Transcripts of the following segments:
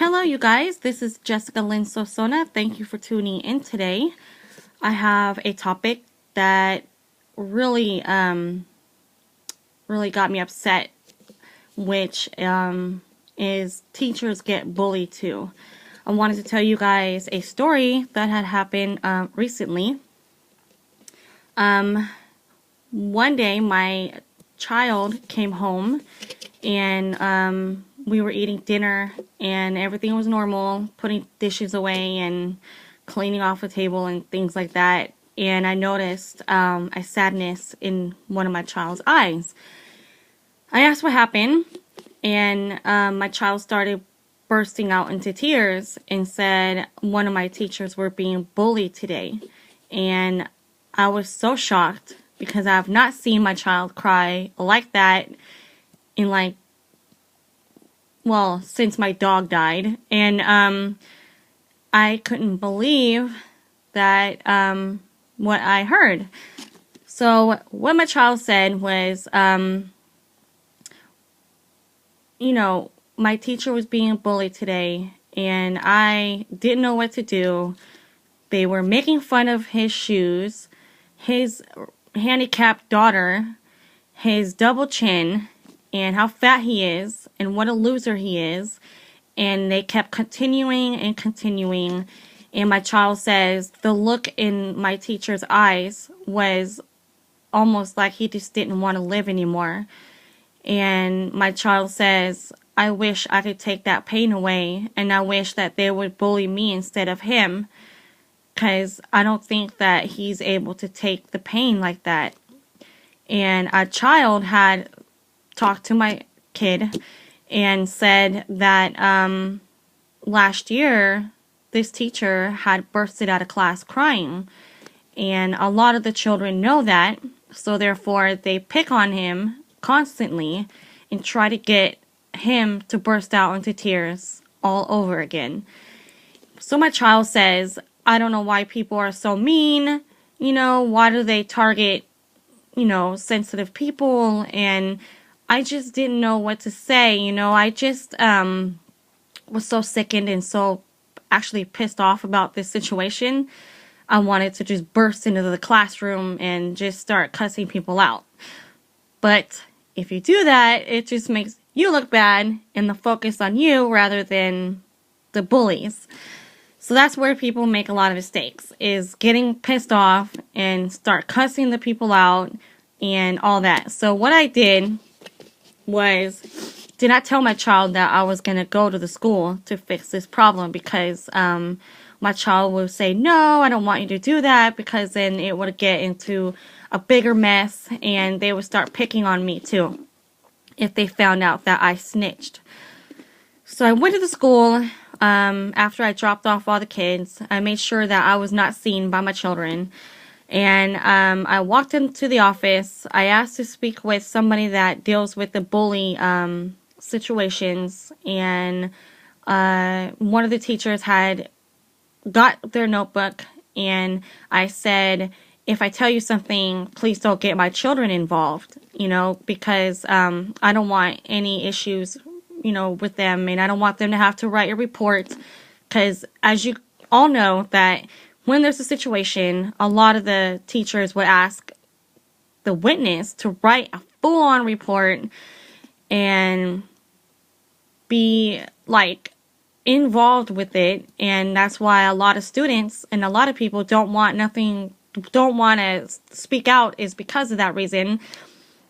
Hello, you guys. This is Jessica Lynn Sosona. Thank you for tuning in today. I have a topic that really got me upset, which is teachers get bullied too. I wanted to tell you guys a story that had happened recently. One day, my child came home and we were eating dinner and everything was normal, putting dishes away and cleaning off the table and things like that. And I noticed a sadness in one of my child's eyes. I asked what happened, and my child started bursting out into tears and said one of my teachers were being bullied today. And I was so shocked because I have not seen my child cry like that in since my dog died. And I couldn't believe that what I heard. So what my child said was, my teacher was being bullied today and I didn't know what to do. They were making fun of his shoes, his handicapped daughter, his double chin, and how fat he is, and what a loser he is. And they kept continuing and continuing. And my child says the look in my teacher's eyes was almost like he just didn't want to live anymore. And my child says, I wish I could take that pain away, and I wish that they would bully me instead of him, because I don't think that he's able to take the pain like that. And a child had talked to my kid and said that last year this teacher had bursted out of class crying, and a lot of the children know that, so therefore they pick on him constantly and try to get him to burst out into tears all over again. So my child says, I don't know why people are so mean, why do they target sensitive people? And I just didn't know what to say. I just was so sickened and so actually pissed off about this situation. I wanted to just burst into the classroom and just start cussing people out. But if you do that, it just makes you look bad and the focus on you rather than the bullies. So that's where people make a lot of mistakes, is getting pissed off and start cussing the people out and all that. So what I did not tell my child that I was going to go to the school to fix this problem, because my child would say, no, I don't want you to do that, because then it would get into a bigger mess and they would start picking on me too if they found out that I snitched. So I went to the school. After I dropped off all the kids, I made sure that I was not seen by my children. And I walked into the office. I asked to speak with somebody that deals with the bully situations. And one of the teachers had got their notebook. And I said, if I tell you something, please don't get my children involved, because I don't want any issues, with them. And I don't want them to have to write a report. Because as you all know, that when there's a situation, a lot of the teachers would ask the witness to write a full-on report and be involved with it. And that's why a lot of students and a lot of people don't want to speak out, is because of that reason.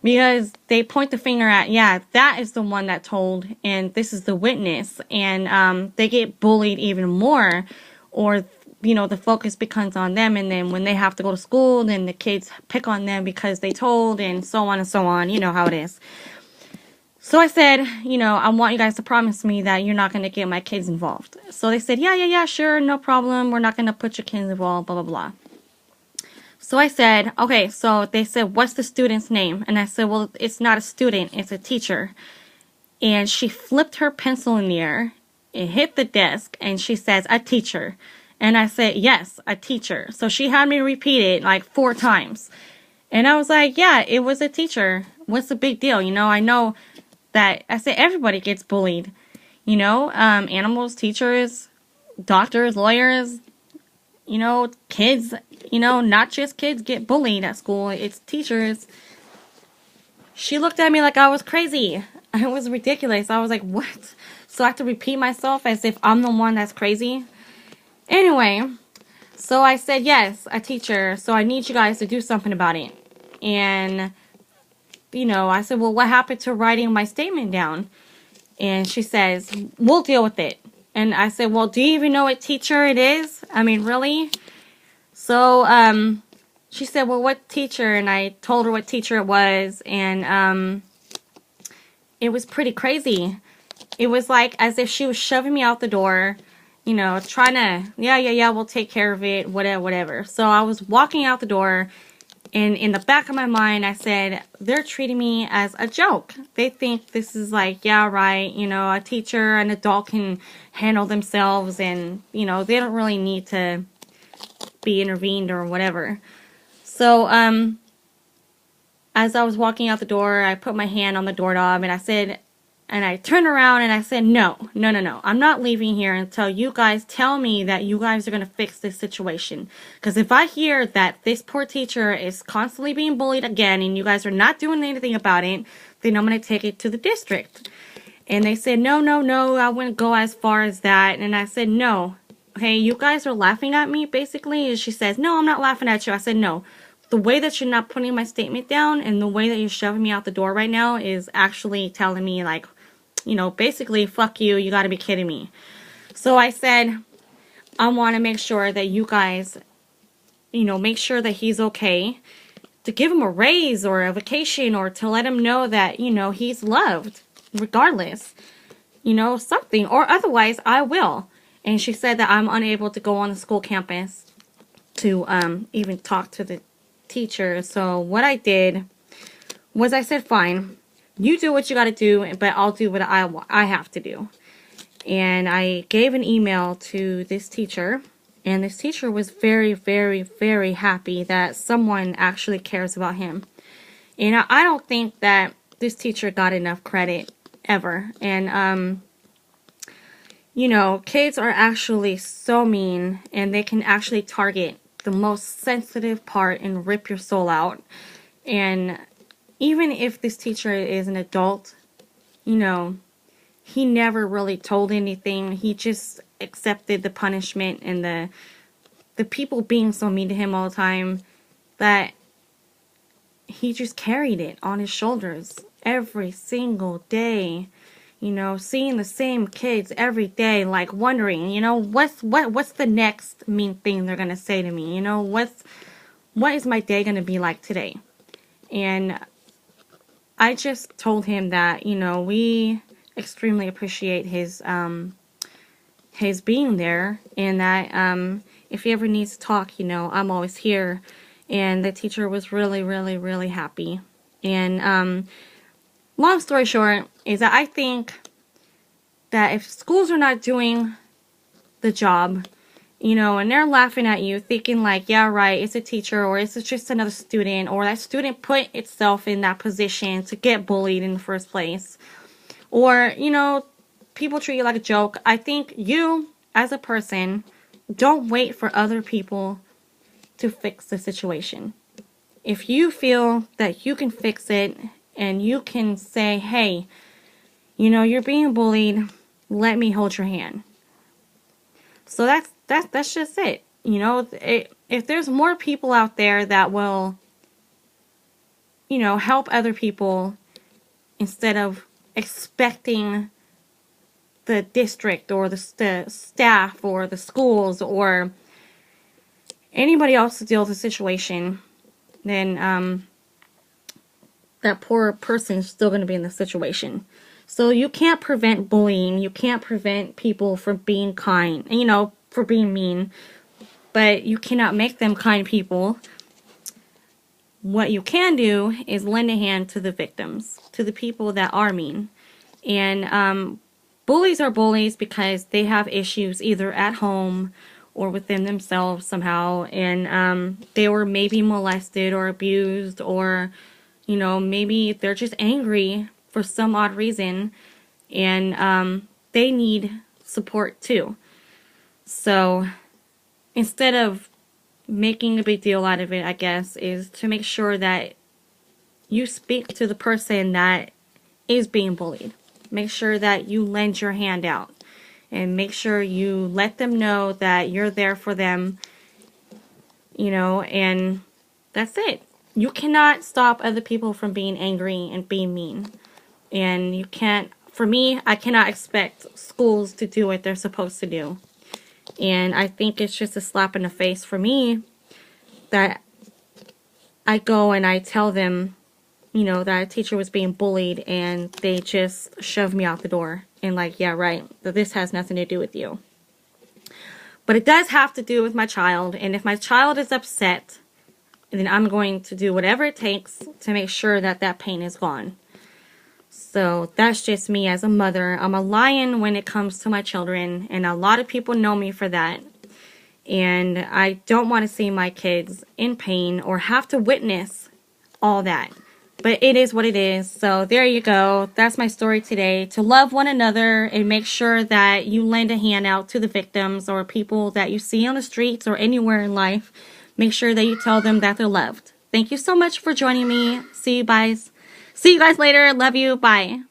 Because they point the finger at, that is the one that told, and this is the witness. And they get bullied even more, or the focus becomes on them, and then when they have to go to school, then the kids pick on them because they told, and so on and so on. You know how it is. So I said, I want you guys to promise me that you're not going to get my kids involved. So they said, yeah, sure, no problem. We're not going to put your kids involved, blah, blah, blah. So I said, okay, so they said, what's the student's name? And I said, well, it's not a student, it's a teacher. And she flipped her pencil in the air, it hit the desk, and she says, a teacher. And I said, yes, a teacher. So she had me repeat it 4 times. And I was like, yeah, it was a teacher. What's the big deal? I know that, I said, everybody gets bullied. Animals, teachers, doctors, lawyers, kids, not just kids get bullied at school, it's teachers. She looked at me like I was crazy. It was ridiculous. I was like, what? So I have to repeat myself as if I'm the one that's crazy? Anyway, so I said, yes, a teacher, so I need you guys to do something about it. And, I said, well, what happened to writing my statement down? And she says, we'll deal with it. And I said, well, do you even know what teacher it is? I mean, really? So, she said, well, what teacher? And I told her what teacher it was. And, it was pretty crazy. It was like as if she was shoving me out the door, trying to, yeah, we'll take care of it, whatever. So I was walking out the door, and in the back of my mind, I said, they're treating me as a joke. They think this is like, yeah, right, a teacher, an adult can handle themselves, and, they don't really need to be intervened or whatever. So, as I was walking out the door, I put my hand on the doorknob, and I said, and I turned around and I said, no. I'm not leaving here until you guys tell me that you guys are going to fix this situation. Because if I hear that this poor teacher is constantly being bullied again and you guys are not doing anything about it, then I'm going to take it to the district. And they said, no, I wouldn't go as far as that. And I said, no. Hey, you guys are laughing at me, basically. And she says, no, I'm not laughing at you. I said, no. The way that you're not putting my statement down and the way that you're shoving me out the door right now is actually telling me, like, basically, fuck you, you gotta be kidding me. So I said, I want to make sure that you guys, make sure that he's okay, to give him a raise or a vacation, or to let him know that, he's loved, regardless, something, or otherwise I will. And she said that I'm unable to go on the school campus to even talk to the teacher. So what I did was I said, fine, you do what you got to do, but I'll do what I have to do. And I gave an email to this teacher, and this teacher was very, very, very happy that someone actually cares about him. And I don't think that this teacher got enough credit ever. And, kids are actually so mean, and they can actually target the most sensitive part and rip your soul out. And even if this teacher is an adult, he never really told anything. He just accepted the punishment and the people being so mean to him all the time, that he just carried it on his shoulders every single day. Seeing the same kids every day, like wondering, what's the next mean thing they're gonna say to me? What is my day gonna be like today? And I just told him that, we extremely appreciate his being there, and that if he ever needs to talk, I'm always here. And the teacher was really, really, really happy. And long story short is that I think that if schools are not doing the job, and they're laughing at you, thinking like, yeah, right, it's a teacher, or it's just another student, or that student put itself in that position to get bullied in the first place, or, people treat you like a joke. I think you, as a person, don't wait for other people to fix the situation. If you feel that you can fix it, and you can say, hey, you're being bullied, let me hold your hand. So that's just it. If there's more people out there that will, help other people, instead of expecting the district or the staff or the schools or anybody else to deal with the situation, then that poor person is still going to be in the situation. So you can't prevent bullying. You can't prevent people from being kind, for being mean. But you cannot make them kind people. What you can do is lend a hand to the victims, to the people that are mean. And bullies are bullies because they have issues either at home or within themselves somehow. And they were maybe molested or abused, or, maybe they're just angry for some odd reason, and they need support too. So instead of making a big deal out of it, I guess, is to make sure that you speak to the person that is being bullied. Make sure that you lend your hand out. And make sure you let them know that you're there for them, and that's it. You cannot stop other people from being angry and being mean. And you can't, for me, I cannot expect schools to do what they're supposed to do. And I think it's just a slap in the face for me that I go and I tell them, that a teacher was being bullied and they just shove me out the door. And like, yeah, right, that this has nothing to do with you. But it does have to do with my child. And if my child is upset, then I'm going to do whatever it takes to make sure that that pain is gone. So that's just me as a mother. I'm a lion when it comes to my children. And a lot of people know me for that. And I don't want to see my kids in pain or have to witness all that. But it is what it is. So there you go. That's my story today. To love one another and make sure that you lend a hand out to the victims or people that you see on the streets or anywhere in life. Make sure that you tell them that they're loved. Thank you so much for joining me. See you guys later. Love you. Bye.